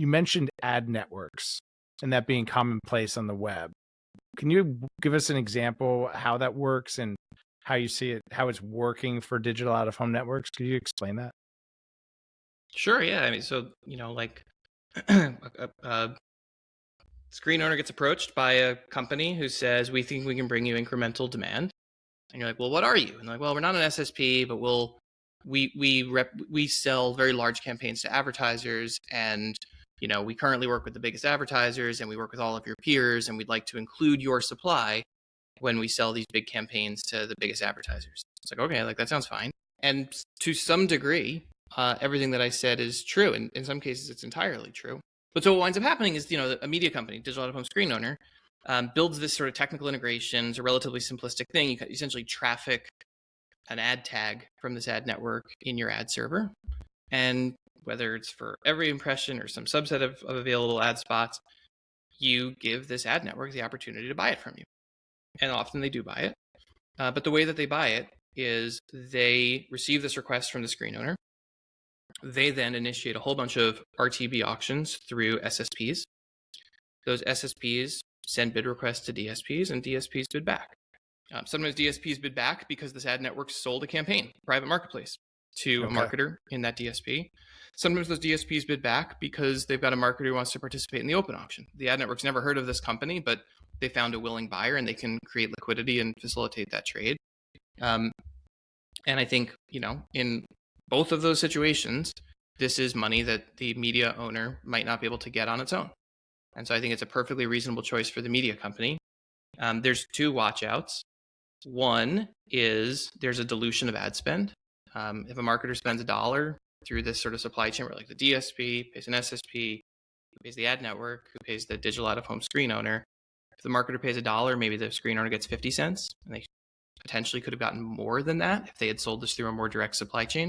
you mentioned ad networks and that being commonplace on the web. Can you give us an example how that works and how you see it, how it's working for digital out-of-home networks? Could you explain that? Sure, yeah. I mean, so, like a screen owner gets approached by a company who says, we think we can bring you incremental demand. And you're like, well, what are you? And they're like, well, we're not an SSP, but we sell very large campaigns to advertisers, and we currently work with the biggest advertisers, and we work with all of your peers, and we'd like to include your supply when we sell these big campaigns to the biggest advertisers. It's like, okay, like that sounds fine. And to some degree, everything that I said is true. And in some cases, it's entirely true. But so what winds up happening is, a media company, digital out-of-home screen owner, builds this sort of technical integration. It's a relatively simplistic thing. You can essentially traffic an ad tag from this ad network in your ad server. And whether it's for every impression or some subset of available ad spots, you give this ad network the opportunity to buy it from you. And often they do buy it. But the way that they buy it is they receive this request from the screen owner. They then initiate a whole bunch of RTB auctions through SSPs. Those SSPs send bid requests to DSPs, and DSPs bid back. Sometimes DSPs bid back because this ad network sold a campaign, private marketplace, to a marketer in that DSP. Sometimes those DSPs bid back because they've got a marketer who wants to participate in the open auction. The ad network's never heard of this company, but they found a willing buyer and they can create liquidity and facilitate that trade. And I think, in both of those situations, this is money that the media owner might not be able to get on its own. And so I think it's a perfectly reasonable choice for the media company. There's two watch-outs. One is there's a dilution of ad spend. If a marketer spends $1 through this sort of supply chain where like the DSP pays an SSP, who pays the ad network, who pays the digital out-of-home screen owner, if the marketer pays $1, maybe the screen owner gets 50 cents, and they potentially could have gotten more than that if they had sold this through a more direct supply chain.